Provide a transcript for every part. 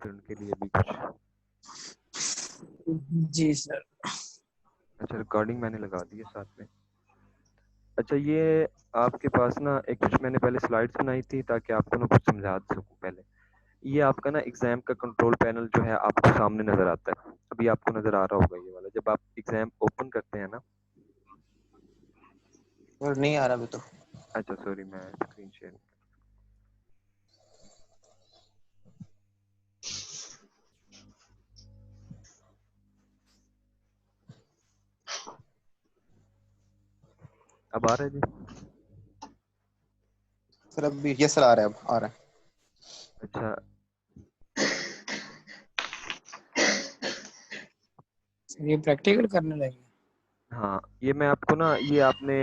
फिर उनके लिए भी कुछ। जी सर। अच्छा, रिकॉर्डिंग मैंने लगा दी है साथ में। अच्छा, ये आपके पास ना एक कुछ मैंने पहले स्लाइड्स बनाई थी ताकि आपको ना कुछ समझा सकूं पहले। ये आपका ना एग्जाम का कंट्रोल पैनल जो है आपको सामने नजर आता है, अभी आपको नजर आ रहा होगा ये वाला, जब आप एग्जाम ओपन करते हैं ना। और नहीं आ रहा अभी तो। अच्छा सॉरी, मैं स्क्रीन शेयर। अब आ रहा है जी? सर अभी ये सर आ रहा है, अब आ रहा है। अच्छा, सर ये प्रैक्टिकल करने लगे। हाँ ये मैं आपको ना, ये आपने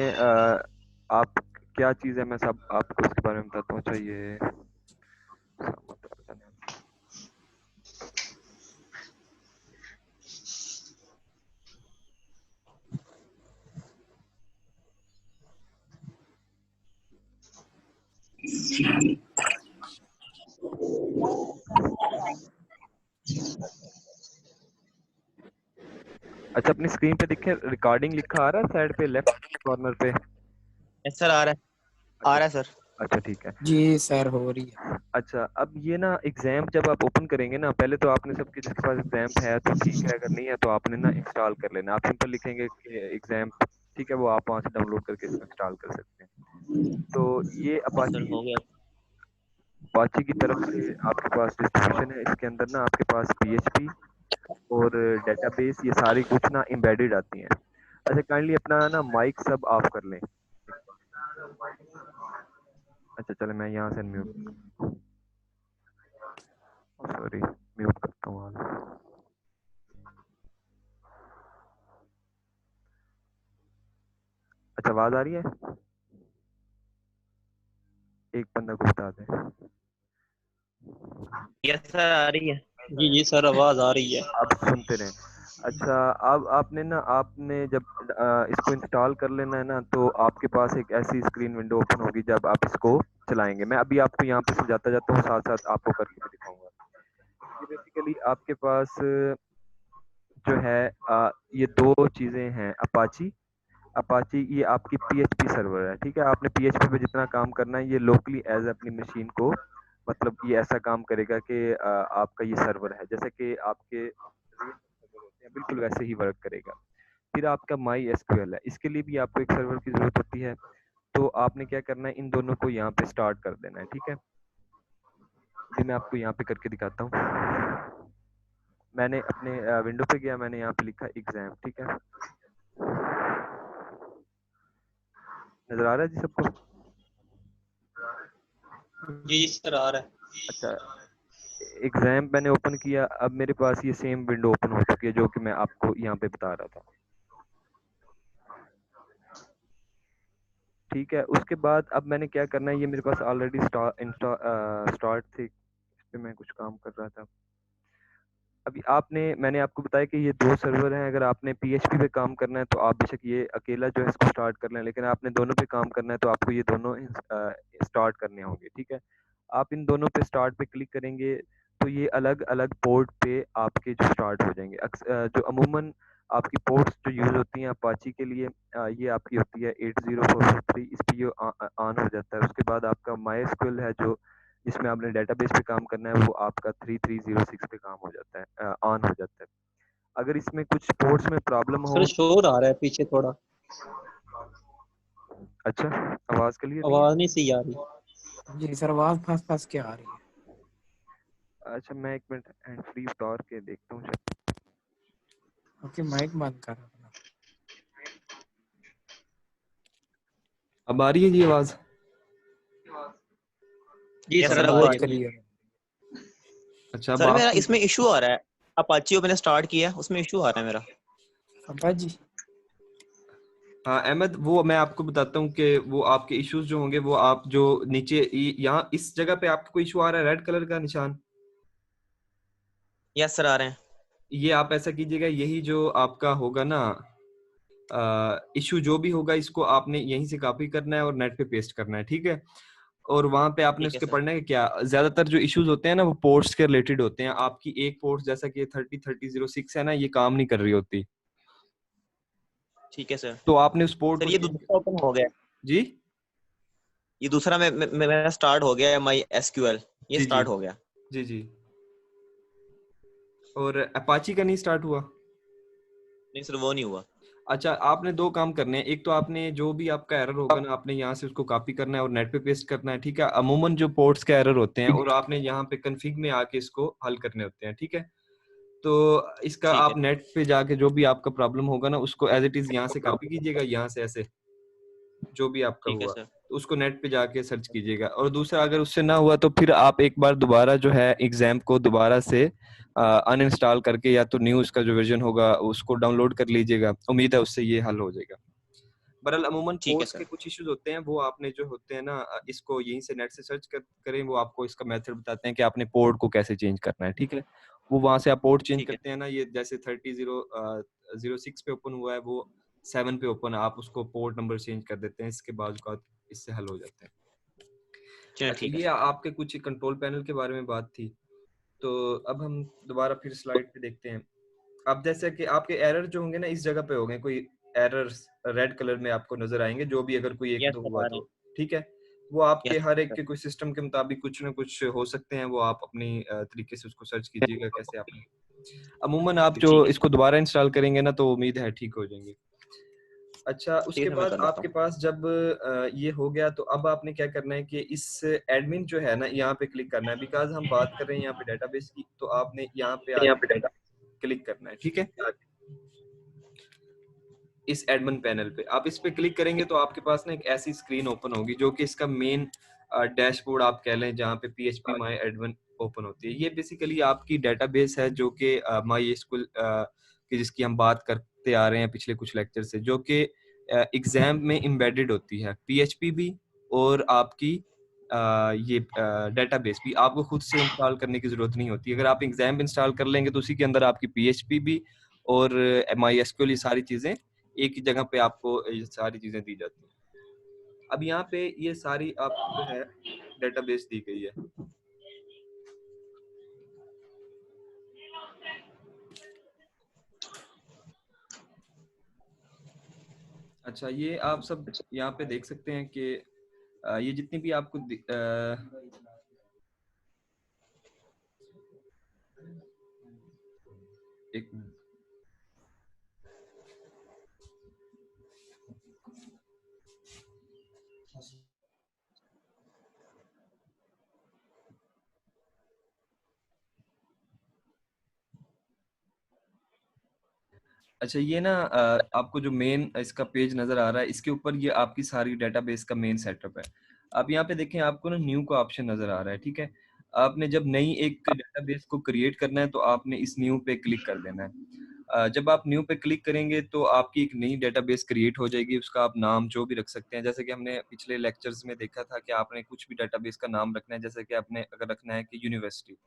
आप क्या चीज़ है मैं सब आपको इसके बारे में बताता हूँ। अच्छा ये अच्छा, अपनी स्क्रीन पे दिखे रिकॉर्डिंग लिखा आ रहा है साइड पे लेफ्ट कॉर्नर पे? यस सर आ रहा है, आ अच्छा, रहा है सर। अच्छा ठीक है। जी सर हो रही है। अच्छा, अब ये ना एग्जाम जब आप ओपन करेंगे ना, पहले तो आपने सबके जिसके पास एग्जाम है तो ठीक है, अगर नहीं है तो आपने ना इंस्टॉल कर लेना। आप सिंपल लिखेंगे कि एग्जाम, ठीक है, वो आप वहाँ से डाउनलोड करके इसको इंस्टॉल कर सकते हैं। तो ये सर अपाची हो गया। अपाची की तरफ से आपके पास डिस्ट्रीब्यूशन है, इसके अंदर ना आपके पास PHP और डेटाबेस ये सारी कुछ ना एम्बेडेड आती हैं। अच्छा, काइंडली अपना ना माइक सब ऑफ कर लें। अच्छा चले, मैं यहाँ से म्यूट, सॉरी म्यूट करता हूँ आज। अच्छा, आवाज आ रही है? एक बंदा को बता दे। यस सर आ रही है। जी जी सर आवाज आ रही है। आप सुनते रहें। अच्छा, अब आपने ना, आपने जब इसको इंस्टॉल कर लेना है ना, तो आपके पास एक ऐसी स्क्रीन विंडो ओपन होगी जब आप इसको चलाएंगे। मैं अभी आपको यहाँ पे समझाता जाता हूँ, साथ साथ आपको करके भी दिखाऊंगा। ये बेसिकली आपके पास जो है ये दो चीजें हैं। अपाची, अपाची ये आपकी PHP सर्वर है, ठीक है। आपने PHP पे जितना काम करना है ये लोकली एज अपनी मशीन को, मतलब ये ऐसा काम करेगा कि आपका ये सर्वर है जैसे कि आपके सर्वर होते हैं, बिल्कुल वैसे ही वर्क करेगा। फिर आपका माई SQL है, इसके लिए भी आपको एक सर्वर की जरूरत होती है। तो आपने क्या करना है, इन दोनों को यहाँ पे स्टार्ट कर देना है, ठीक है। अभी मैं आपको यहाँ पे करके दिखाता हूँ। मैंने अपने विंडो पे गया, मैंने यहाँ पे लिखा एग्जाम, ठीक है। नजर आ रहा है जी सबको? जी जी सर आ रहा है। अच्छा, एग्जाम मैंने ओपन किया, अब मेरे पास ये सेम विंडो ओपन हो चुकी है जो कि मैं आपको यहाँ पे बता रहा था, ठीक है। उसके बाद अब मैंने क्या करना है, ये मेरे पास ऑलरेडी स्टार्ट थी, इस पे मैं कुछ काम कर रहा था। अभी आपने, मैंने आपको बताया कि ये दो सर्वर हैं। अगर आपने PHP पे काम करना है तो आप बेशक ये अकेला जो है इसको स्टार्ट कर लें, लेकिन आपने दोनों पे काम करना है तो आपको ये दोनों स्टार्ट करने होंगे, ठीक है। आप इन दोनों पे स्टार्ट पे क्लिक करेंगे तो ये अलग अलग पोर्ट पे आपके जो स्टार्ट हो जाएंगे। जो अमूमन आपकी पोर्ट्स जो यूज़ होती हैं अपाची के लिए, ये आपकी होती है 80443, इस पे ये ऑन हो जाता है। उसके बाद आपका MySQL है जो, जिसमें आपने डेटाबेस पे काम करना है, वो आपका 3306 पे काम हो जाता है, ऑन हो जाता है। अगर इसमें कुछ पोर्ट्स में प्रॉब्लम सर हो। शोर आ रहा है पीछे थोड़ा, अच्छा, आवाज क्लियर नहीं है? आवाज नहीं सही आ रही। जी सर आवाज फंस फंस के आ रही है। अच्छा, मैं एक मिनट हैंड फ्री उतार के देखता हूँ। ओके माइक बंद कर अपना। अब आ रही है जी आवाज? जी यस सर सर अब अब आ आ रही बहुत है रही है। क्लियर है। अच्छा, अब सर आप मेरा सुन। इसमें इशू आ रहा है, अपाची मैंने स्टार्ट किया है उसमें इशू आ रहा है मेरा। अब्बा जी। हाँ अहमद, वो मैं आपको बताता हूँ कि वो आपके इश्यूज जो होंगे, वो आप जो नीचे यहाँ इस जगह पे आपको कोई इशू आ रहा है रेड कलर का निशान, यस सर आ रहे हैं। ये आप ऐसा कीजिएगा, यही जो आपका होगा ना इशू जो भी होगा, इसको आपने यहीं से कॉपी करना है और नेट पे पेस्ट करना है, ठीक है। और वहां पे आपने ठीक है उसके सर। पढ़ना है कि क्या ज्यादातर जो इश्यूज होते हैं ना वो पोर्ट्स के रिलेटेड होते हैं। आपकी एक पोर्ट जैसा कि 303006 है ना, ये काम नहीं कर रही होती, ठीक है सर। तो आपने उस पोर्ट सर को ये दूसरा ओपन हो गया, जी ये दूसरा मेरा स्टार्ट हो गया है, माई एसक्यूएल ये जी जी स्टार्ट हो गया। जी जी। और अपाची का नहीं स्टार्ट हुआ? नहीं सर वो नहीं हुआ। अच्छा, आपने दो काम करने हैं। एक तो आपने जो भी आपका एरर होगा ना, आपने यहाँ से उसको कॉपी करना है और नेट पे पेस्ट करना है, ठीक है। अमूमन जो पोर्ट्स के एरर होते हैं और आपने यहाँ पे कन्फिग में आके इसको हल करने होते हैं, ठीक है। तो इसका ठीक है। आप नेट पे जाके जो भी आपका प्रॉब्लम होगा ना, उसको एज इट इज यहाँ से कॉपी कीजिएगा, यहाँ से ऐसे जो भी आपका ठीक है हुआ सर। तो उसको नेट पे जाके सर्च कीजिएगा। और दूसरा, अगर उससे ना हुआ तो फिर आप एक बार दोबारा जो है एग्जाम को दोबारा से अनइंस्टॉल करके या तो न्यू उसका जो वर्जन होगा उसको डाउनलोड कर लीजिएगा। उम्मीद है उससे ये हल हो जाएगा। बहरहाल अमूमन ठीक है पोर्ट्स के सर। कुछ इश्यूज होते हैं, वो आपने जो होते हैं ना इसको यहीं से नेट से सर्च करें, वो आपको इसका मेथड बताते हैं कि आपने पोर्ट को कैसे चेंज करना है, ठीक है। वो वहां से आप पोर्ट चेंज ठीक है। करते हैं ना, ये जैसे 3006 पे ओपन हुआ है वो 7 पे ओपन है, आप उसको पोर्ट नंबर चेंज कर देते हैं, इसके बाद इससे हल हो जाता है। चलिए अच्छा, ठीक है ये सर। आपके कुछ कंट्रोल पैनल के बारे में बात थी। तो अब हम दोबारा फिर स्लाइड पे देखते हैं। अब जैसे कि आपके एरर जो होंगे ना इस जगह पे होंगे, कोई एरर्स रेड कलर में आपको नजर आएंगे, जो भी अगर कोई एक यस दो सर हुआ आ रहे तो हैं। ठीक है। वो आपके यस हर एक सर। के कुछ सिस्टम के मुताबिक कुछ ना कुछ हो सकते हैं, वो आप अपनी तरीके से उसको सर्च कीजिएगा कैसे आपने। अमूमन आप जो ठीक है इसको दोबारा इंस्टॉल करेंगे ना तो उम्मीद है ठीक हो जाएंगे। अच्छा, ठीक है उसके सर मैं बाद कर लेता आपके हूँ। पास जब ये हो गया तो अब आपने क्या करना है कि इस एडमिन जो है ना यहाँ पे क्लिक करना है। बिकॉज हम बात कर रहे हैं यहाँ पे डेटाबेस की, तो आपने यहाँ पे यहाँ पे आके डाटा। क्लिक करना है, ठीक है। इस एडमिन पैनल पे आप इस पे क्लिक करेंगे तो आपके पास ना एक ऐसी स्क्रीन ओपन होगी जो कि इसका मेन डैशबोर्ड आप कह लें, जहाँ पे PHP माई एडमिन ओपन होती है। ये बेसिकली आपकी डेटाबेस है जो कि माई एसक्यूएल की जिसकी हम बात करते आ रहे हैं पिछले कुछ लेक्चर से, जो कि एग्जाम में एम्बेडेड होती है। PHP भी और आपकी ये डेटाबेस भी आपको खुद से इंस्टॉल करने की जरूरत नहीं होती। अगर आप एग्जाम इंस्टॉल कर लेंगे तो उसी के अंदर आपकी PHP भी और माई एसक्यूएल ये सारी चीजें एक ही जगह पे आपको ये सारी चीजें दी जाती हैं। अब यहाँ पे ये सारी आपको जो है डेटाबेस दी गई है। अच्छा, ये आप सब यहाँ पे देख सकते हैं कि ये जितनी भी आपको एक अच्छा, ये ना आपको जो मेन इसका पेज नजर आ रहा है, इसके ऊपर ये आपकी सारी डेटाबेस का मेन सेटअप है। आप यहाँ पे देखें, आपको ना न्यू का ऑप्शन नजर आ रहा है, ठीक है। आपने जब नई एक डेटाबेस को क्रिएट करना है तो आपने इस न्यू पे क्लिक कर देना है। जब आप न्यू पे क्लिक करेंगे तो आपकी एक नई डेटाबेस क्रिएट हो जाएगी। उसका आप नाम जो भी रख सकते हैं, जैसे कि हमने पिछले लेक्चर्स में देखा था कि आपने कुछ भी डेटाबेस का नाम रखना है। जैसे कि आपने अगर रखना है कि यूनिवर्सिटी,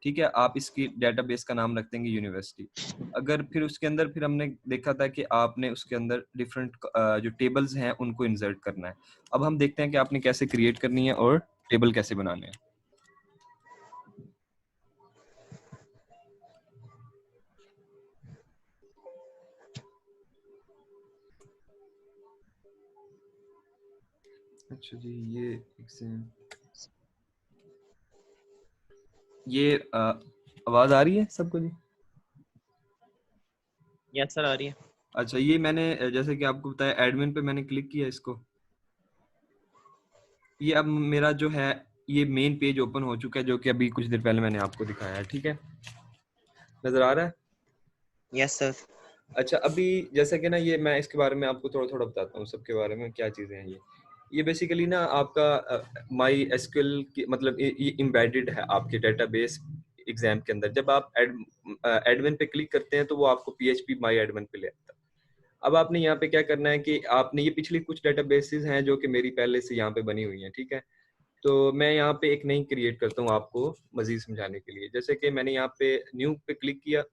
ठीक है, आप इसकी डेटाबेस का नाम रख देंगे यूनिवर्सिटी। अगर फिर उसके अंदर फिर हमने देखा था कि आपने उसके अंदर डिफरेंट जो टेबल्स हैं उनको इंसर्ट करना है। अब हम देखते हैं कि आपने कैसे क्रिएट करनी है और टेबल कैसे बनाने हैं। अच्छा जी, ये आवाज आ रही है सबको जी? यस सर आ रही है। अच्छा, ये मैंने जैसे कि आपको बताया एडमिन पे मैंने क्लिक किया इसको। ये अब मेरा जो है ये मेन पेज ओपन हो चुका है, जो कि अभी कुछ देर पहले मैंने आपको दिखाया है, ठीक है। नजर आ रहा है? Yes sir. अच्छा, अभी जैसे कि ना ये मैं इसके बारे में आपको थोड़ा थोड़ा बताता हूँ सबके बारे में क्या चीज़ें हैं। ये बेसिकली ना आपका माई एसक्यूएल की मतलब ये एम्बेडेड है आपके डेटाबेस एग्जाम के अंदर। जब आप एडमिन पे क्लिक करते हैं तो वो आपको PHP माई एडमिन पे ले आता है। अब आपने यहाँ पे क्या करना है कि आपने ये पिछली कुछ डेटाबेसेस हैं जो कि मेरी पहले से यहाँ पे बनी हुई हैं, ठीक है। तो मैं यहाँ पे एक नई क्रिएट करता हूँ आपको मजीद समझाने के लिए। जैसे कि मैंने यहाँ पे न्यू पे क्लिक किया,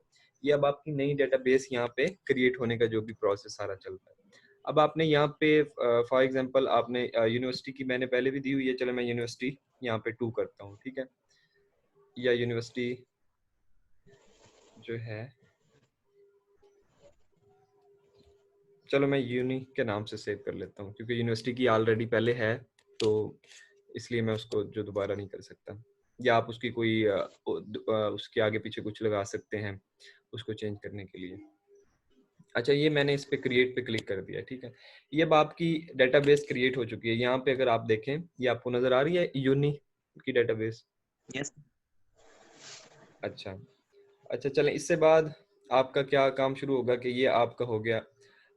ये अब आपकी नई डेटाबेस यहाँ पे क्रिएट होने का जो भी प्रोसेस सारा चल रहा है। अब आपने यहाँ पे फॉर एग्जांपल आपने यूनिवर्सिटी की मैंने पहले भी दी हुई है, चलो मैं यूनिवर्सिटी यहाँ पे 2 करता हूँ, ठीक है, या यूनिवर्सिटी जो है, चलो मैं यूनी के नाम से सेव कर लेता हूँ क्योंकि यूनिवर्सिटी की ऑलरेडी पहले है, तो इसलिए मैं उसको जो दोबारा नहीं कर सकता। या आप उसकी कोई उसके आगे पीछे कुछ लगा सकते हैं उसको चेंज करने के लिए। अच्छा, ये मैंने इस पे क्रिएट पे क्लिक कर दिया, ठीक है। ये अब आपकी डेटाबेस क्रिएट हो चुकी है। यहाँ पे अगर आप देखें, ये आपको नजर आ रही है यूनी की डेटाबेस। यस। अच्छा अच्छा, चलें, इससे बाद आपका क्या काम शुरू होगा कि ये आपका हो गया।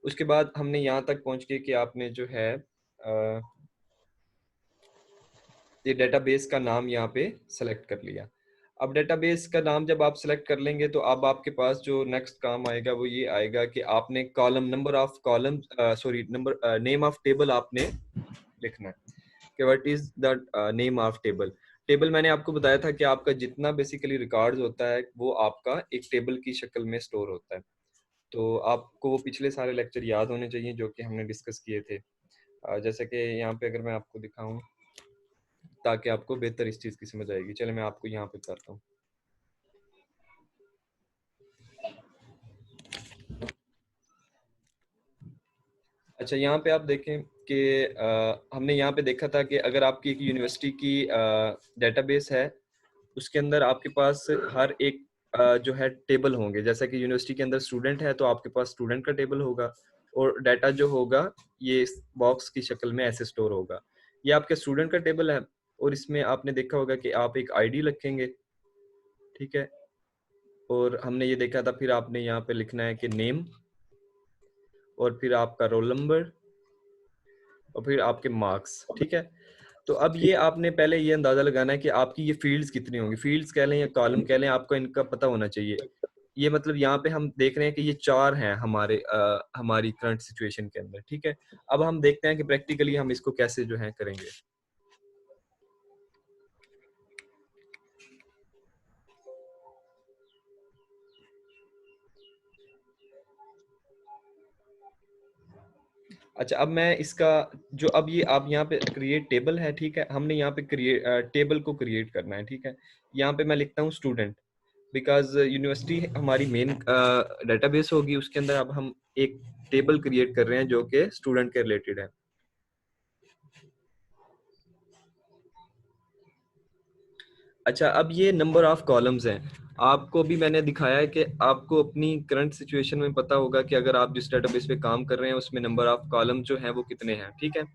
उसके बाद हमने यहाँ तक पहुँच के कि आपने जो है ये डेटाबेस का नाम यहाँ पे सेलेक्ट कर लिया। अब डेटाबेस का नाम जब आप सेलेक्ट कर लेंगे तो अब आपके पास जो नेक्स्ट काम आएगा वो ये आएगा कि आपने column number of column sorry number name of table आपने लिखना है कि what is the name of table. Table मैंने आपको बताया था कि आपका जितना बेसिकली रिकॉर्ड्स होता है वो आपका एक टेबल की शक्ल में स्टोर होता है। तो आपको वो पिछले सारे लेक्चर याद होने चाहिए जो कि हमने डिस्कस किए थे। जैसे कि यहाँ पे अगर मैं आपको दिखाऊं ताकि आपको बेहतर इस चीज़ की समझ आएगी। चले मैं आपको यहाँ पे बताता हूँ। अच्छा, यहाँ पे आप देखें कि हमने यहाँ पे देखा था कि अगर आपकी एक यूनिवर्सिटी की डेटाबेस है, उसके अंदर आपके पास हर एक जो है टेबल होंगे। जैसा कि यूनिवर्सिटी के अंदर स्टूडेंट है तो आपके पास स्टूडेंट का टेबल होगा और डाटा जो होगा ये इस बॉक्स की शक्ल में ऐसे स्टोर होगा। ये आपके स्टूडेंट का टेबल है और इसमें आपने देखा होगा कि आप एक आईडी लिखेंगे, ठीक है। और हमने ये देखा था, फिर आपने यहाँ पे लिखना है कि नेम और फिर आपका रोल नंबर और फिर आपके मार्क्स, ठीक है। तो अब ये आपने पहले ये अंदाजा लगाना है कि आपकी ये फील्ड्स कितनी होंगी, फील्ड्स कह लें या कॉलम कह लें, आपको इनका पता होना चाहिए। ये मतलब यहाँ पे हम देख रहे हैं कि ये 4 हैं हमारे हमारी करंट सिचुएशन के अंदर, ठीक है। अब हम देखते हैं कि प्रैक्टिकली हम इसको कैसे जो है करेंगे। अच्छा, अब मैं इसका जो अब ये आप यहाँ पे क्रिएट टेबल है, ठीक है, हमने यहाँ पे क्रिएट टेबल को क्रिएट करना है, ठीक है। यहाँ पे मैं लिखता हूँ स्टूडेंट, बिकॉज यूनिवर्सिटी हमारी मेन डेटाबेस होगी, उसके अंदर अब हम एक टेबल क्रिएट कर रहे हैं जो कि स्टूडेंट के रिलेटेड है। अच्छा, अब ये नंबर ऑफ कॉलम्स हैं। आपको भी मैंने दिखाया है कि आपको अपनी करंट सिचुएशन में पता होगा कि अगर आप जिस डेटाबेस पे काम कर रहे हैं उसमें नंबर ऑफ कॉलम जो है वो कितने हैं, ठीक है।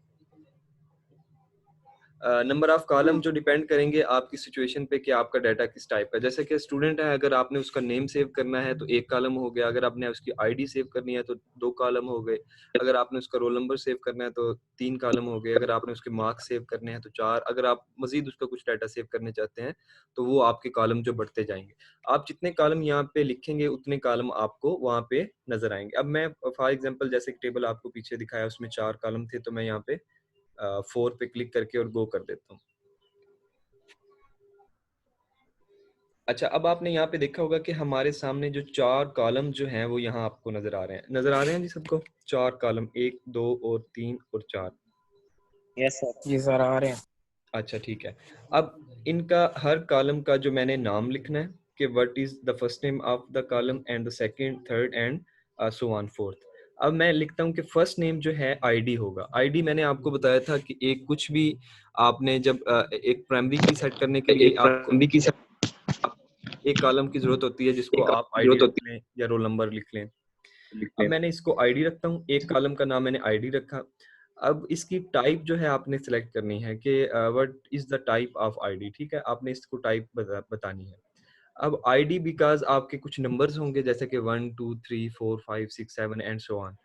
नंबर ऑफ कॉलम जो डिपेंड करेंगे आपकी सिचुएशन पे कि आपका डाटा किस टाइप का। जैसे कि स्टूडेंट है, अगर आपने उसका नेम सेव करना है तो एक कॉलम हो गया, अगर आपने उसकी आईडी सेव करनी है तो 2 कॉलम हो गए, अगर आपने उसका रोल नंबर सेव करना है तो 3 कॉलम हो गए, अगर आपने उसके मार्क्स सेव करने हैं तो 4, अगर आप मजीद उसका कुछ डाटा सेव करने चाहते हैं तो वो आपके कॉलम जो बढ़ते जाएंगे। आप जितने कॉलम यहाँ पे लिखेंगे उतने कॉलम आपको वहाँ पे नजर आएंगे। अब मैं फॉर एग्जाम्पल जैसे टेबल आपको पीछे दिखाया उसमें 4 कॉलम थे, तो मैं यहाँ पे 4 पे क्लिक करके और गो कर देता हूँ। अच्छा, अब आपने यहाँ पे देखा होगा कि हमारे सामने जो 4 कॉलम जो हैं वो यहाँ आपको नजर आ रहे हैं। नजर आ रहे हैं जी सबको? 4 कॉलम, 1 2 और 3 और 4। Yes sir. जी सर आ रहे हैं। अच्छा, ठीक है। अब इनका हर कॉलम का जो मैंने नाम लिखना है कि what is the first name of the column and the second, third and so on fourth. अब मैं लिखता हूँ कि फर्स्ट नेम जो है आईडी होगा। आईडी मैंने आपको बताया था कि एक कुछ भी आपने जब एक प्राइमरी की सेट करने के लिए एक आपको प्राइमरी की एक कॉलम की जरूरत होती है जिसको एक आप आईडी जरूरत रख होती लें या रोल नंबर लिख लें। है लिख अब लें। मैंने इसको आईडी रखता हूँ, एक कॉलम का नाम मैंने आईडी रखा। अब इसकी टाइप जो है आपने सिलेक्ट करनी है कि what is the type of ID, ठीक है। आपने इसको टाइप बतानी है। अब आईडी बिकॉज आपके कुछ नंबर्स होंगे जैसे कि 1 2 3 4 5 6 7 एंड सो ऑन।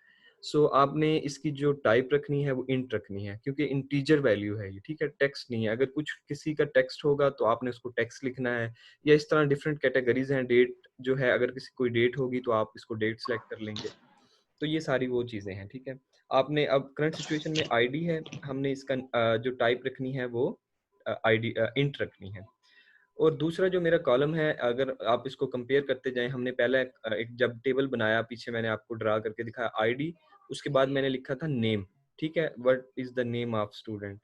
सो आपने इसकी जो टाइप रखनी है वो इंट रखनी है क्योंकि इंटीजर वैल्यू है ये, ठीक है, टेक्स्ट नहीं है। अगर कुछ किसी का टेक्स्ट होगा तो आपने उसको टेक्स्ट लिखना है, या इस तरह डिफरेंट कैटेगरीज हैं। डेट जो है, अगर किसी कोई डेट होगी तो आप इसको डेट सेलेक्ट कर लेंगे। तो ये सारी वो चीज़ें हैं, ठीक है। आपने अब करंट सिचुएशन में आईडी है, हमने इसका जो टाइप रखनी है वो आईडी इंट रखनी है। और दूसरा जो मेरा कॉलम है, अगर आप इसको कंपेयर करते जाएं, हमने पहले एक जब टेबल बनाया, पीछे मैंने आपको ड्रा करके दिखाया आईडी, उसके बाद मैंने लिखा था नेम, ठीक है, what is the name of student.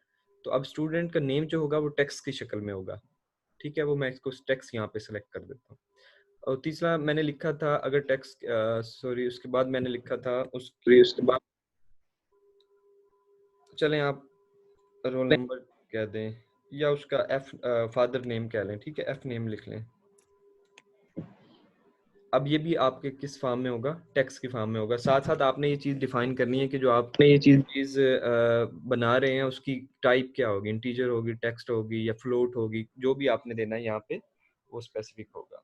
तो अब स्टूडेंट का नेम जो होगा वो टेक्स्ट की शक्ल में होगा, ठीक है, वो मैं इसको टेक्स्ट यहाँ पे सेलेक्ट कर देता हूँ। और तीसरा मैंने लिखा था अगर टेक्स्ट सॉरी उसके बाद मैंने लिखा था उसके बाद चलें आप रोल नंबर कह दें या उसका एफ फादर नेम कह लें, ठीक है, एफ नेम लिख लें। अब ये भी आपके किस फॉर्म में होगा, टेक्स्ट की फॉर्म में होगा। साथ साथ आपने ये चीज़ डिफाइन करनी है कि जो आपने ये चीज़ बना रहे हैं उसकी टाइप क्या होगी, इंटीजर होगी, टेक्स्ट होगी या फ्लोट होगी, जो भी आपने देना है यहाँ पे वो स्पेसिफिक होगा।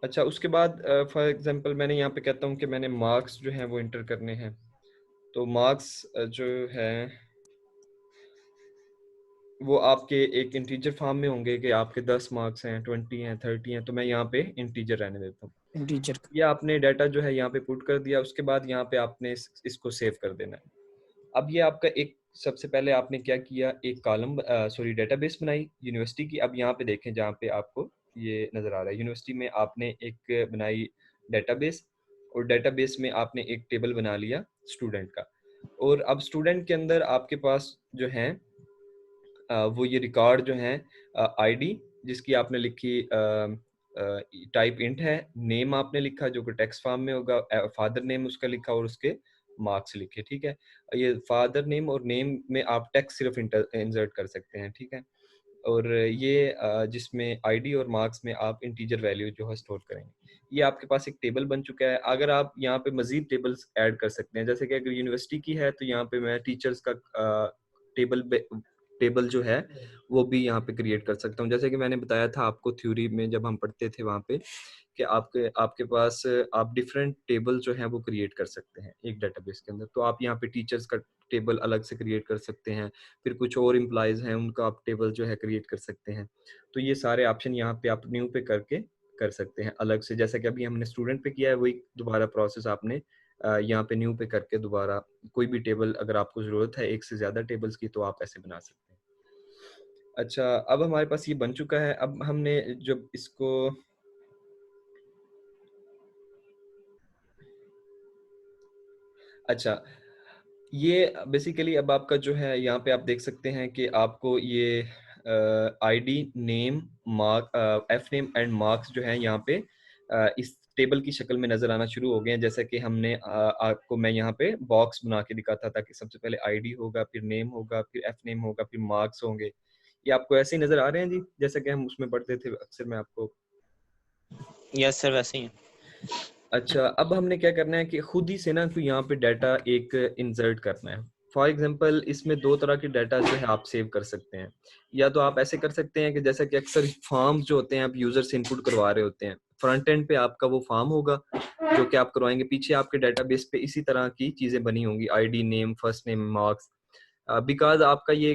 अच्छा, उसके बाद फॉर एग्जांपल मैंने यहाँ पे कहता हूँ कि मैंने मार्क्स जो हैं वो इंटर करने हैं। तो मार्क्स जो है वो आपके एक इंटीजर फॉर्म में होंगे कि आपके 10 मार्क्स हैं, 20 हैं, 30 हैं, तो मैं यहाँ पे इंटीजर रहने देता हूँ। इंटीजर ये आपने डाटा जो है यहाँ पे पुट कर दिया, उसके बाद यहाँ पे आपने इसको सेव कर देना है। अब ये आपका एक सबसे पहले आपने क्या किया, एक कॉलम सॉरी डेटाबेस बनाई यूनिवर्सिटी की। अब यहाँ पे देखें जहाँ पे आपको ये नज़र आ रहा है, यूनिवर्सिटी में आपने एक बनाई डेटाबेस और डेटाबेस में आपने एक टेबल बना लिया स्टूडेंट का। और अब स्टूडेंट के अंदर आपके पास जो है वो ये रिकॉर्ड जो है आईडी जिसकी आपने लिखी टाइप इंट है, नेम आपने लिखा जो कि टेक्स्ट फॉर्म में होगा, फादर नेम उसका लिखा और उसके मार्क्स लिखे, ठीक है। ये फादर नेम और नेम में आप टेक्स्ट सिर्फ इंसर्ट कर सकते हैं, ठीक है। और ये जिसमें आईडी और मार्क्स में आप इंटीजर वैल्यू जो है स्टोर करेंगे। ये आपके पास एक टेबल बन चुका है। अगर आप यहाँ पे मजीद टेबल्स ऐड कर सकते हैं, जैसे कि अगर यूनिवर्सिटी की है तो यहाँ पे मैं टीचर्स का टेबल जो है वो भी यहाँ पे क्रिएट कर सकता हूँ। जैसे कि मैंने बताया था आपको थ्योरी में जब हम पढ़ते थे वहाँ पे कि आपके पास आप डिफरेंट टेबल जो है वो क्रिएट कर सकते हैं एक डेटाबेस के अंदर। तो आप यहाँ पे टीचर्स का टेबल अलग से क्रिएट कर सकते हैं, फिर कुछ और एम्प्लॉयज हैं उनका आप टेबल जो है क्रिएट कर सकते हैं। तो ये सारे ऑप्शन यहाँ पे आप न्यू पे करके कर सकते हैं अलग से। जैसे कि अभी हमने स्टूडेंट पे किया है वही दोबारा प्रोसेस आपने यहाँ पे न्यू पे करके दोबारा कोई भी टेबल अगर आपको जरूरत है एक से ज्यादा टेबल्स की तो आप ऐसे बना सकते हैं। अच्छा, अब हमारे पास ये बन चुका है। अब हमने जब इसको अच्छा, ये बेसिकली अब आपका जो है यहाँ पे आप देख सकते हैं कि आपको ये ID, name, mark, F name and marks जो है यहाँ पे इस टेबल की शक्ल में नजर आना शुरू हो गए हैं। जैसे कि हमने आपको मैं यहाँ पे बॉक्स बना के दिखाता था कि सबसे पहले आईडी होगा, फिर नेम होगा, फिर एफ नेम होगा, फिर मार्क्स होंगे। ये आपको ऐसे ही नजर आ रहे हैं जी, जैसे कि हम उसमें पढ़ते थे अक्सर मैं आपको। यस सर, वैसे ही। अच्छा, अब हमने क्या करना है कि खुद ही से ना तो यहाँ पे डाटा एक इंसर्ट करना है। फॉर एग्जांपल इसमें दो तरह के डाटा जो है आप सेव कर सकते हैं। या तो आप ऐसे कर सकते हैं कि जैसा कि अक्सर फॉर्म्स जो होते हैं आप यूजर से इनपुट करवा रहे होते हैं, फ्रंट एंड पे आपका वो फॉर्म होगा जो कि आप करवाएंगे, पीछे आपके डाटाबेस पे इसी तरह की चीजें बनी होंगी, ID, name, first name, marks. Because आपका ये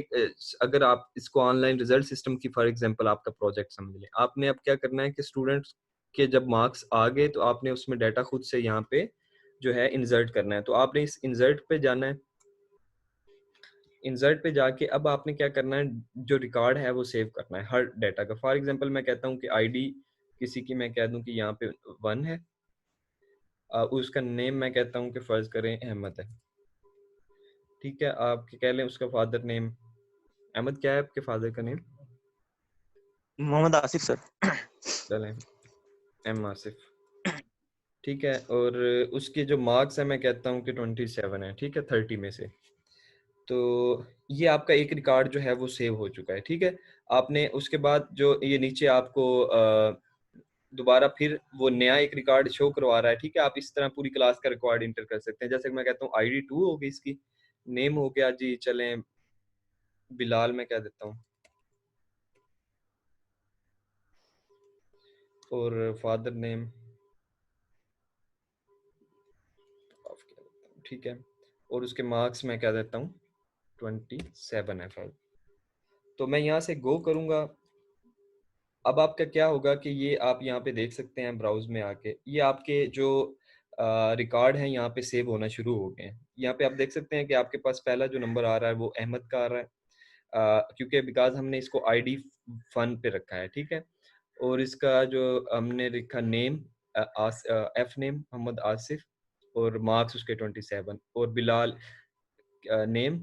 अगर आप इसको ऑनलाइन रिजल्ट सिस्टम की फॉर एग्जांपल आपका प्रोजेक्ट समझ लें, आपने अब क्या करना है कि स्टूडेंट्स के जब मार्क्स आ गए तो आपने उसमें डाटा खुद से यहाँ पे जो है इंसर्ट करना है। तो आपने इस इंसर्ट पे जाना है, इंसर्ट पे जाके अब आपने क्या करना है, जो रिकॉर्ड है वो सेव करना है हर डाटा का। फॉर एग्जांपल मैं कहता हूँ कि आईडी किसी की मैं कह दूं कि यहाँ पे 1 है, उसका नेम मैं कहता हूँ कि फर्ज करें अहमद है, ठीक है। आप कह लें उसका फादर नेम अहमद, क्या है आपके फादर का नेम? मोहम्मद आसिफ सर। चलें एम आसिफ, ठीक है। और उसके जो मार्क्स है मैं कहता हूँ कि 27 है, ठीक है, 30 में से। तो ये आपका एक रिकॉर्ड जो है वो सेव हो चुका है, ठीक है। आपने उसके बाद जो ये नीचे आपको दोबारा फिर वो नया एक रिकॉर्ड शो करवा रहा है, ठीक है। आप इस तरह पूरी क्लास का रिकॉर्ड इंटर कर सकते हैं। जैसे कि मैं कहता हूँ आईडी 2 हो गई इसकी, नेम हो गया जी, चलें बिलाल मैं कह देता हूँ, और फादर नेम ठीक है, और उसके मार्क्स मैं कह देता हूँ 27 है फाइल। तो मैं यहाँ से गो करूँगा। अब आपका क्या होगा कि ये आप यहाँ पे देख सकते हैं ब्राउज में आके, ये आपके जो रिकॉर्ड हैं यहाँ पे सेव होना शुरू हो गए हैं। यहाँ पे आप देख सकते हैं कि आपके पास पहला जो नंबर आ रहा है वो अहमद का आ रहा है, क्योंकि बिकॉज हमने इसको आईडी 1 पे रखा है, ठीक है। और इसका जो हमने लिखा name F name Mohammed Asif और मार्क्स उसके 27 और Bilal name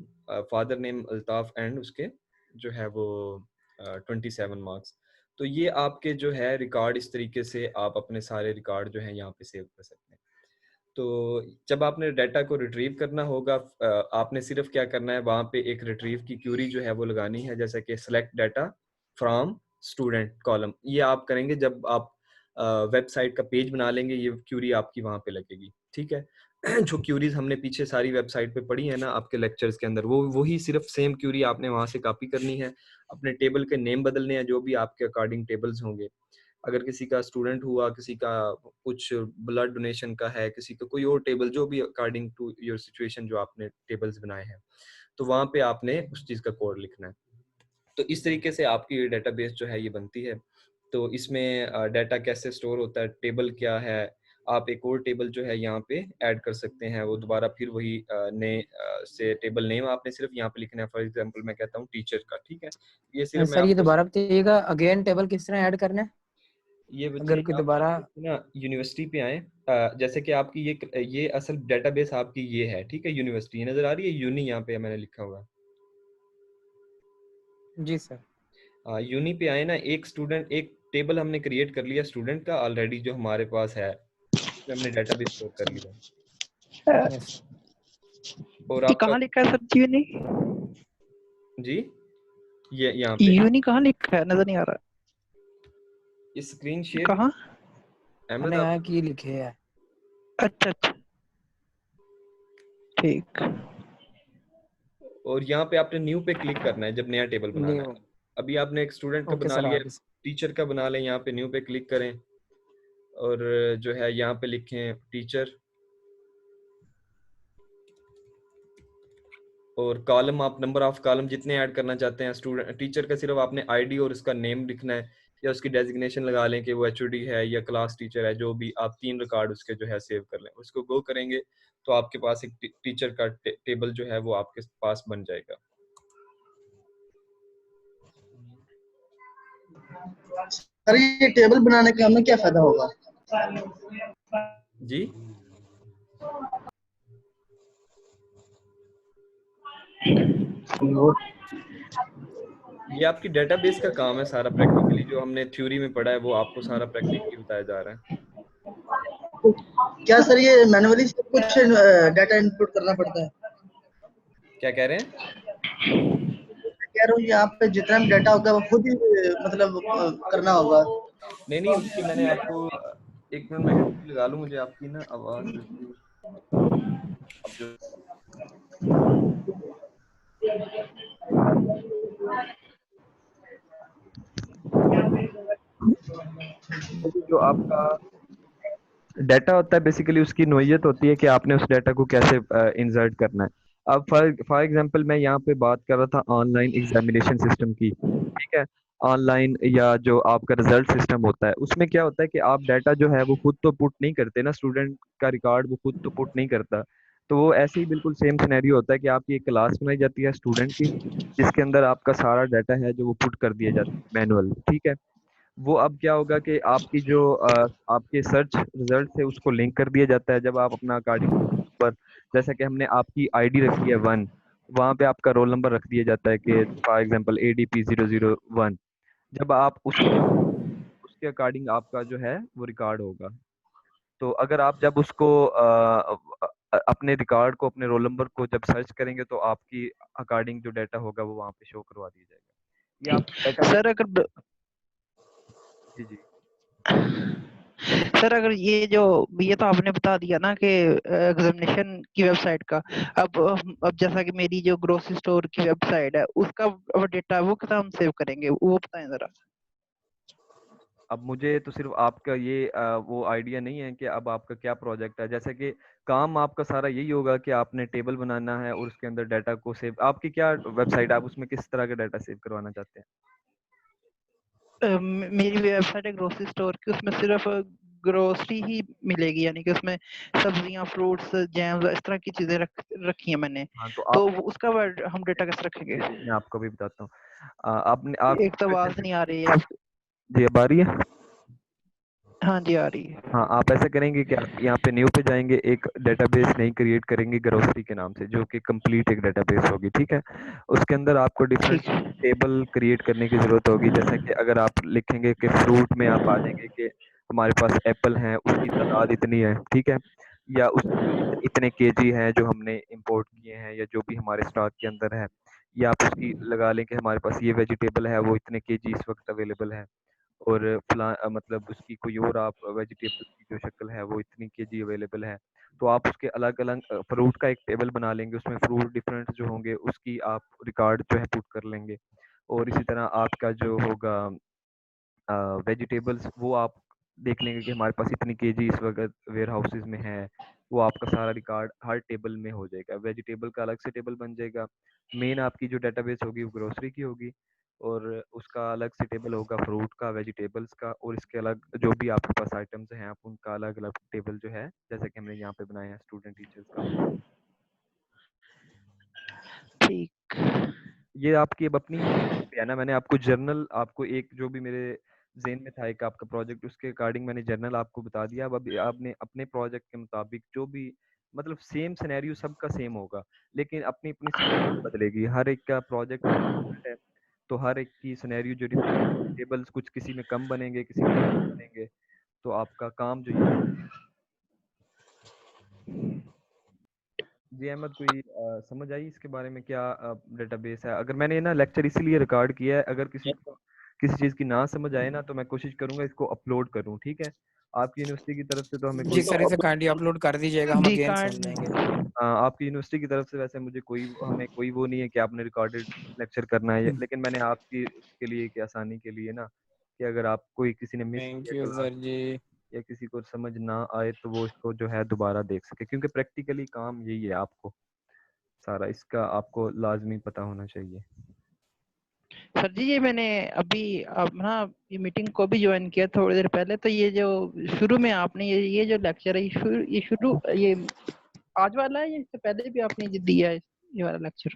father name Altaf and उसके जो है वो 27 मार्क्स। तो ये आपके जो है रिकॉर्ड, इस तरीके से आप अपने सारे रिकॉर्ड जो है यहाँ पे सेव कर सकते हैं। तो जब आपने डाटा को रिट्रीव करना होगा, आपने सिर्फ क्या करना है, वहाँ पे एक रिट्रीव की क्यूरी जो है वो लगानी है, जैसे कि select data from student column. ये आप करेंगे जब आप वेबसाइट का पेज बना लेंगे, ये क्यूरी आपकी वहाँ पे लगेगी, ठीक है। जो क्यूरीज हमने पीछे सारी वेबसाइट पे पढ़ी है ना आपके लेक्चर्स के अंदर, वो वही सिर्फ सेम क्यूरी आपने वहाँ से कॉपी करनी है। अपने टेबल के नेम बदलने हैं, जो भी आपके अकॉर्डिंग टेबल्स होंगे। अगर किसी का स्टूडेंट हुआ, किसी का कुछ ब्लड डोनेशन का है, किसी का कोई और टेबल, जो भी अकॉर्डिंग टू योर सिचुएशन जो आपने टेबल्स बनाए हैं, तो वहाँ पे आपने उस चीज़ का कोड लिखना है। तो इस तरीके से आपकी डेटाबेस जो है ये बनती है। तो इसमें डाटा कैसे स्टोर होता है, टेबल क्या है, आप एक और टेबल जो है यहाँ पे ऐड कर सकते हैं, वो दोबारा फिर वही नए से टेबल नेम आपने सिर्फ यहाँ पे लिखना है। फॉर एग्जांपल मैं कहता हूँ टीचर का, ठीक है। ये सिर्फ मैं सर ये आपको दोबारा बताइएगा, अगेन टेबल किस तरह ऐड करना है? ये बच्चे अगर कोई यहाँ दोबारा पे ना यूनिवर्सिटी पे आए, जैसे कि आपकी ये असल डेटाबेस आपकी ये है, ठीक है। यूनिवर्सिटी नजर आ रही है, यूनी यहाँ पे मैंने लिखा हुआ जी सर, है। यूनी पे आए ना, एक स्टूडेंट, एक टेबल हमने क्रिएट कर लिया स्टूडेंट का ऑलरेडी, जो हमारे पास है, उसमें हमने डेटाबेस स्टोर कर लिया। यस और ये आपका कहाँ लिखा है सर जी? यूनी जी, ये यहाँ पे यूनी कहाँ लिखा है, नजर नहीं आ रहा। इस स्क्रीन शेयर कहाँ? अहमद मैंने आप, यहाँ की लिखे है। अच्छा अच्छा, ठीक। और यहाँ पे आपने न्यू पे क्लिक करना है जब नया टेबल बनाना न्यू, है। अभी आपने एक स्टूडेंट का ओके बना सर, लिया, आगे टीचर का बना लें, यहाँ पे न्यू पे क्लिक करें और जो है यहाँ पे लिखें टीचर, और कॉलम आप नंबर ऑफ कॉलम जितने ऐड करना चाहते हैं स्टूडेंट टीचर का, सिर्फ आपने आईडी और उसका नेम लिखना है, या उसकी डेजिग्नेशन लगा लें कि वो एचओडी है या क्लास टीचर है, जो भी आप 3 रिकॉर्ड उसके जो है सेव कर लें। उसको गो करेंगे तो आपके पास एक टीचर का टेबल जो है वो आपके पास बन जाएगा। सर ये टेबल बनाने का हमें क्या फायदा होगा? जी, ये आपकी डेटाबेस का काम है सारा, प्रैक्टिकली जो हमने थ्योरी में पढ़ा है वो आपको सारा प्रैक्टिकली बताया जा रहा है। क्या सर ये मैनुअली सब कुछ डाटा इनपुट करना पड़ता है? क्या कह रहे हैं? कह रहा हूँ यहाँ पे जितना भी डाटा होगा वो खुद ही मतलब करना होगा। नहीं, उसकी मैंने आपको एक मिनट में हेडफोन लगा लूं, मुझे आपकी ना आवाज बिल्कुल अब जो जो आपका डाटा होता है बेसिकली उसकी नोयत होती है कि आपने उस डाटा को कैसे इंसर्ट करना है। अब फॉर एग्जांपल मैं यहाँ पे बात कर रहा था ऑनलाइन एग्जामिनेशन सिस्टम की, ठीक है। ऑनलाइन या जो आपका रिजल्ट सिस्टम होता है, उसमें क्या होता है कि आप डाटा जो है वो खुद तो पुट नहीं करते ना, स्टूडेंट का रिकॉर्ड वो खुद तो पुट नहीं करता। तो वो ऐसे ही बिल्कुल सेम सिनेरियो होता है कि आपकी एक क्लास बनाई जाती है स्टूडेंट की, जिसके अंदर आपका सारा डाटा है जो वो पुट कर दिया जाता है मैनुअल, ठीक है। वो अब क्या होगा कि आपकी जो आपके सर्च रिजल्ट है उसको लिंक कर दिया जाता है। जब आप अपना अकॉर्डिंग पर, जैसा कि हमने आपकी आईडी रखी है 1, वहाँ पे आपका रोल नंबर रख दिया जाता है कि फॉर एग्जांपल ADP 001। जब आप उसके अकॉर्डिंग आपका जो है वो रिकॉर्ड होगा। तो अगर आप जब उसको अपने रिकॉर्ड को, अपने रोल नंबर को जब सर्च करेंगे तो आपकी अकॉर्डिंग जो डाटा होगा वो वहाँ पे शो करवा दिया जाएगा। ये आप डाटा, सर अगर जी जी सर अगर ये तो आपने बता दिया ना कि एग्जामिनेशन की वेबसाइट का, अब जैसा कि मेरी जो ग्रोसरी स्टोर की वेबसाइट है उसका डेटा वो कैसे हम सेव करेंगे, वो बताएं जरा। अब मुझे तो सिर्फ आपका ये वो आइडिया नहीं है कि अब आपका क्या प्रोजेक्ट है। जैसे कि काम आपका सारा यही होगा कि आपने टेबल बनाना है और उसके अंदर डाटा को सेव, आपकी क्या वेबसाइट, आप उसमें किस तरह का डाटा सेव करवाना चाहते हैं? मेरी वेबसाइट है ग्रोसरी स्टोर की, उसमें सिर्फ ग्रोसरी ही मिलेगी, यानी कि उसमें सब्जियां, फ्रूट्स, जैम्स, इस तरह की चीजें रखी हैं मैंने। हाँ तो तो आप, उसका हम डेटा कैसे रखेंगे? मैं आपको भी बताता हूँ। आपने आप एक तो आवाज नहीं आ रही है। जी अब आ रही है? हाँ जी आ रही है। हाँ, आप ऐसा करेंगे कि आप यहाँ पे न्यू पे जाएंगे, एक डेटाबेस नई क्रिएट करेंगे ग्रोसरी के नाम से, जो कि कंप्लीट एक डेटाबेस होगी, ठीक है। उसके अंदर आपको डिफरेंट ठीक है। टेबल क्रिएट करने की जरूरत होगी, जैसे कि अगर आप लिखेंगे कि फ्रूट में आप आ जाएंगे कि हमारे पास एप्पल है, उसकी तादाद इतनी है, ठीक है, या उस इतने केजी है जो हमने इंपोर्ट किए हैं या जो भी हमारे स्टॉक के अंदर है, या आप उसकी लगा लें कि हमारे पास ये वेजिटेबल है वो इतने केजी इस वक्त अवेलेबल है, और मतलब उसकी कोई और आप वेजिटेबल की जो शक्ल है वो इतनी केजी अवेलेबल है। तो आप उसके अलग अलग फ्रूट का एक टेबल बना लेंगे, उसमें फ्रूट डिफरेंट जो होंगे उसकी आप रिकॉर्ड जो है पुट कर लेंगे। और इसी तरह आपका जो होगा वेजिटेबल्स, वो आप देख लेंगे कि हमारे पास इतनी केजी इस वक्त वेयर हाउसेज में है, वो आपका सारा रिकॉर्ड हर टेबल में हो जाएगा। वेजिटेबल का अलग से टेबल बन जाएगा। मेन आपकी जो डेटाबेस होगी वो ग्रोसरी की होगी, और उसका अलग से टेबल होगा फ्रूट का, वेजिटेबल्स का, और इसके अलग जो भी आपके पास आइटम्स हैं आप उनका अलग अलग टेबल जो है, जैसे कि हमने यहाँ पे बनाया है स्टूडेंट टीचर्स का। ठीक। ये आपकी अब अपनी है ना, मैंने आपको जर्नल, आपको एक जो भी मेरे जेन में था एक आपका प्रोजेक्ट, उसके अकॉर्डिंग मैंने जर्नल आपको बता दिया। अब अभी आपने अपने प्रोजेक्ट के मुताबिक जो भी, मतलब सेम सिनेरियो सबका सेम होगा, लेकिन अपनी अपनी सिनेरियो बदलेगी, हर एक का प्रोजेक्ट है, तो हर एक की सिनेरियो जो डिफरेंट टेबल्स कुछ किसी में कम बनेंगे, किसी में ज़्यादा बनेंगे, तो आपका काम जो ये जी अहमद, कोई समझ आई इसके बारे में क्या डेटाबेस है? अगर मैंने ना लेक्चर इसीलिए रिकॉर्ड किया है, अगर किसी को किसी चीज़ की ना समझ आए ना तो मैं कोशिश करूंगा इसको अपलोड करूं, ठीक है। आपकी यूनिवर्सिटी की तरफ से तो हमें जी कोई सर, इसे काइंडली अपलोड कर दीजिएगा, हम जी अगेन सुन कांड लेंगे। आपकी यूनिवर्सिटी की तरफ से वैसे मुझे कोई, हमें कोई वो नहीं है कि आपने रिकॉर्डेड लेक्चर करना है, लेकिन मैंने आपकी उसके लिए कि आसानी के लिए ना, कि अगर आप कोई किसी ने मिस थैंक किया यू क्लास सर जी। या किसी को समझ ना आए तो वो इसको जो है दोबारा देख सके, क्योंकि प्रैक्टिकली काम यही है, आपको सारा इसका आपको लाजमी पता होना चाहिए। सर जी ये मैंने अभी अब ना ये मीटिंग को भी ज्वाइन किया थोड़ी देर पहले, तो ये जो शुरू में आपने ये जो लेक्चर है ये आज वाला है या इससे पहले भी आपने ये दिया है ये वाला लेक्चर?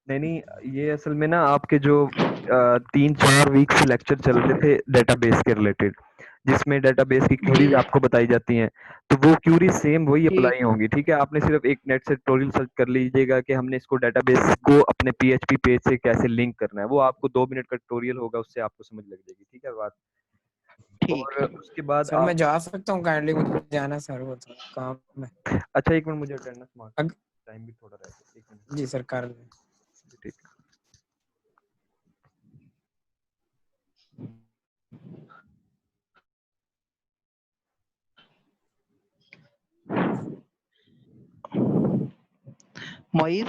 नहीं नहीं, ये असल में ना आपके जो 3-4 वीक से लेक्चर चल रहे थे डेटाबेस के रिलेटेड, जिसमें डेटाबेस की क्यूरीज जी आपको बताई जाती हैं, तो वो क्यूरी सेम वही ठीक। अप्लाई होंगी, ठीक है। आपने सिर्फ एक नेट से ट्यूटोरियल सर्च कर लीजिएगा कि हमने इसको डेटाबेस को अपने पीएचपी पेज से कैसे लिंक करना है, वो आपको 2 मिनट का ट्यूटोरियल होगा, उससे आपको समझ लग जाएगी, ठीक है बात। ठीक। और उसके बाद सर आप मैं जा सकता हूँ काइंडली, मुझे जाना है सर, वो तो काम में। अच्छा एक मिनट, मुझे अटेंडेंस मार्क, अग... टाइम भी थोड़ा रह गया, एक मिनट। जी सर कर लें। ठीक। मोइज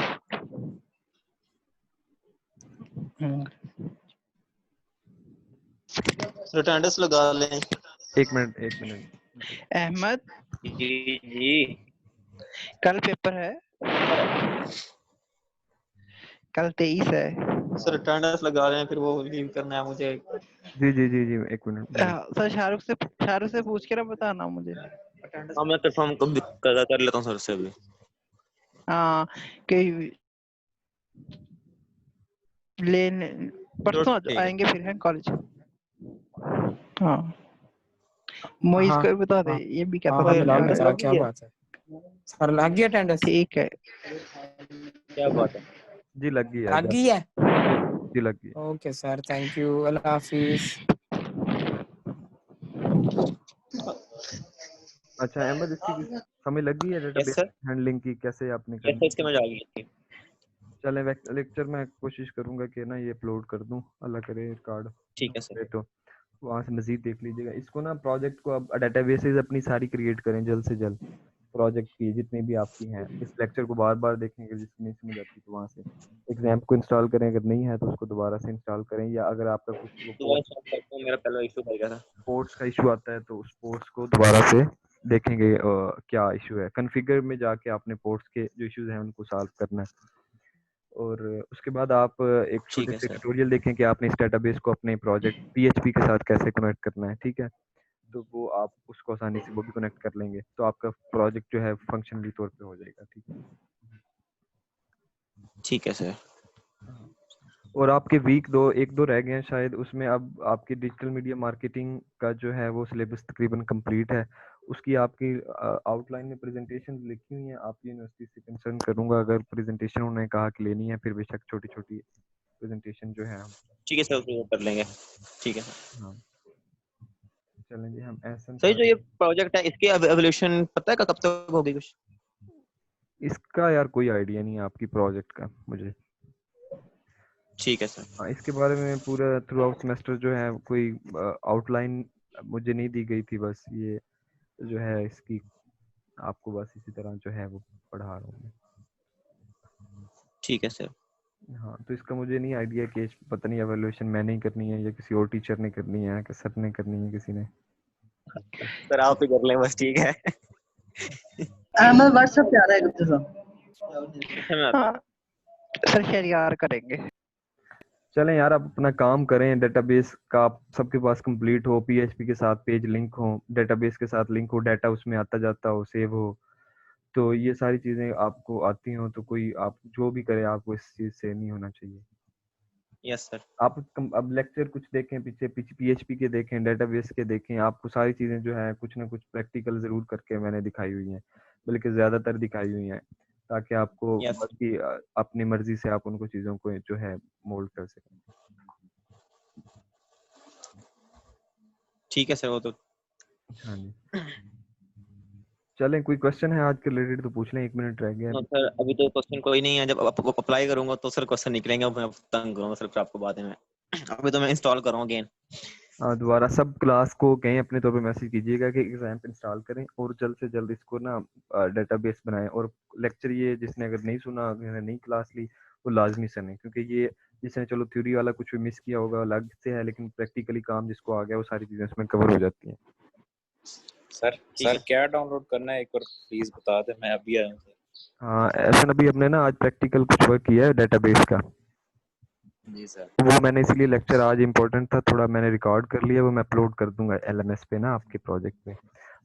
अटेंडेंस लगा लें। एक मिनट। अहमद जी जी कल पेपर है, कल 23 है। सर अटेंडेंस लगा लें, फिर वो लीव करना है मुझे। जी एक मिनट। सर शाहरुख से पूछ के ना बताना मुझे। हाँ मैं कंफर्म कर लेता हूँ सर से अभी। हाँ कि लेने परसों ठीक है। आएंगे फिर हैं कॉलेज। हाँ मोइज हाँ को भी बता दे, हाँ ये भी हाँ कहता हाँ था बिलाल मेरे बता, को। क्या बात है सर, लग गया अटेंडेंस? ठीक है। क्या बात है? जी लग गई है, लग गई है? जी लग गई। ओके सर, थैंक यू, अल्लाह हाफिज। अच्छा अहमद, इसकी समझ लग गई है यस डेटाबेस सर, हैंडलिंग की, कैसे आपने यस करनी सर, इसके है? में जा गई। चले लेक्चर में कोशिश करूंगा कि ना ये अपलोड कर दूं, अल्लाह करे रिकॉर्ड ठीक है सर। तो वहाँ से मजीद देख लीजिएगा इसको ना। प्रोजेक्ट को अब डेटाबेसेस अपनी सारी क्रिएट करें जल्द से जल्द, प्रोजेक्ट की जितनी भी आपकी हैं। इस लेक्चर को बार बार देखेंगे, जिसकी नहीं समझ आती तो वहाँ से एग्जाम को इंस्टॉल करें, अगर नहीं है तो उसको दोबारा से इंस्टॉल करें, या अगर आपका कुछ वो दोबारा स्टार्ट करता हूँ, मेरा पहला इशू हो गया था। पोर्ट्स का इशू आता है तो उस पोर्ट्स को दोबारा से देखेंगे क्या इशू है। कॉन्फ़िगर में जाके आपने पोर्ट्स के जो इश्यूज हैं उनको सॉल्व करना है, और उसके बाद आप एक ठीक छोटे है से सर। ट्यूटोरियल देखें कि आपने इस डेटाबेस को अपने प्रोजेक्ट पीएचपी के साथ कैसे कनेक्ट करना है, ठीक है। तो वो आप उसको आसानी से वो भी कनेक्ट कर लेंगे, तो आपका प्रोजेक्ट जो है फंक्शनली तौर पे हो जाएगा, ठीक है। ठीक है सर। और आपके एक दो रह गए हैं शायद, उसमें अब आपकी डिजिटल मीडिया मार्केटिंग का जो है वो सिलेबस तकरीबन कंप्लीट है। उसकी आपकी आउटलाइन में प्रेजेंटेशन लिखी हुई है। आपकी यूनिवर्सिटी से कंसर्न करूंगा, अगर प्रेजेंटेशन उन्होंने कहा कि लेनी है, फिर बेशक छोटी छोटी प्रेजेंटेशन जो है हम ठीक है सर, वो कर लेंगे। ठीक है सर। हाँ चलें जी, हम ऐसा सर जो ये प्रोजेक्ट है इसकी एवोल्यूशन पता है कब तक होगी कुछ? इसका यार कोई आइडिया नहीं है आपकी प्रोजेक्ट का मुझे। ठीक है सर। हाँ, इसके बारे में पूरा थ्रू आउट सेमेस्टर जो है कोई आउटलाइन मुझे नहीं दी गई थी, बस ये जो है इसकी आपको बस इसी तरह जो है वो पढ़ा रहा हूँ मैं। ठीक है सर। हाँ तो इसका मुझे नहीं आइडिया कि पता नहीं एवेल्युएशन मैंने ही करनी है या किसी और टीचर ने करनी है कि सर ने करनी है किसी ने। सर आप ही कर लें बस, ठीक है। अहमद व्हाट्सएप पे आ रहा है गुप्ता साहब। हाँ सर शेयर करेंगे। चलें यार, आप अपना काम करें, डेटाबेस का आप सबके पास कंप्लीट हो, पीएचपी के साथ पेज लिंक हो, डेटाबेस के साथ लिंक हो, डाटा उसमें आता जाता हो, सेव हो, तो ये सारी चीजें आपको आती हो तो कोई आप जो भी करे आपको इस चीज से नहीं होना चाहिए। Yes sir. आप अब लेक्चर कुछ देखें, पीछे पीछे पीएचपी के देखें, डेटाबेस के देखें, आपको सारी चीजें जो है कुछ ना कुछ प्रैक्टिकल जरूर करके मैंने दिखाई हुई हैं, बल्कि ज्यादातर दिखाई हुई हैं, ताकि आपको Yes. बाकी अपनी मर्जी से आप उनको चीजों को जो है मोल्ड कर सकें। ठीक है सर, वो तो हाँ जी चलें, कोई क्वेश्चन है आज के रिलेटेड तो पूछ लें, 1 मिनट रह गया। सर अभी तो क्वेश्चन कोई नहीं है। जब अप्लाई करूंगा तो सर क्वेश्चन निकलेंगे, मैं तंग करूंगा सर फिर आपको बाद में। अभी तो मैं इंस्टॉल करूंगा अगेन। दोबारा सब क्लास को कहीं अपने तौर पे मैसेज कीजिएगा कि एग्जाम इंस्टॉल करें और जल्द से जल्द इसको ना डेटाबेस बनाएं। और लेक्चर ये जिसने अगर नहीं सुना, नहीं क्लास ली, वो लाजमी सुने, क्योंकि ये जिसने चलो थ्योरी वाला कुछ भी मिस किया होगा अलग से है, लेकिन प्रैक्टिकली काम जिसको आ गया वो सारी चीजें उसमें कवर हो जाती हैं। सर क्या डाउनलोड करना है एक बार प्लीज बता दें, मैं अभी आया हूं सर। हाँ ऐसा अभी हमने ना आज प्रैक्टिकल कुछ वर्क किया है डेटाबेस का। जी सर। वो मैंने इसलिए लेक्चर आज इम्पोर्टेंट था थोड़ा, मैंने रिकॉर्ड कर लिया, वो मैं अपलोड कर दूंगा एलएमएस पे ना आपके प्रोजेक्ट पे।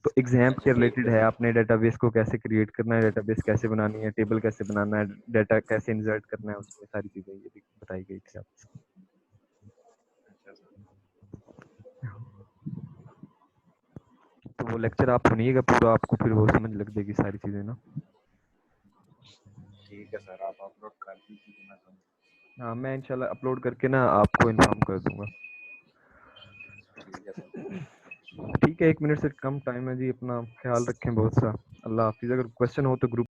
तो एग्जाम के रिलेटेड है, आपने डेटाबेस को कैसे क्रिएट करना है, डेटाबेस कैसे बनानी है, टेबल कैसे बनाना है, डाटा कैसे इंसर्ट करना है, उसमें सारी चीजें ये भी बताई गई थी आपको। तो वो लेक्चर आप सुनिएगा पूरा, आपको फिर वो समझ लग जाएगी सारी चीजें ना। ठीक है सर, आप अपलोड कर दीजिए। हाँ मैं इंशाल्लाह अपलोड करके ना आपको इन्फॉर्म कर दूंगा। ठीक है 1 मिनट से कम टाइम है जी, अपना ख्याल रखें बहुत सा। अल्लाह हाफिज। अगर क्वेश्चन हो तो ग्रुप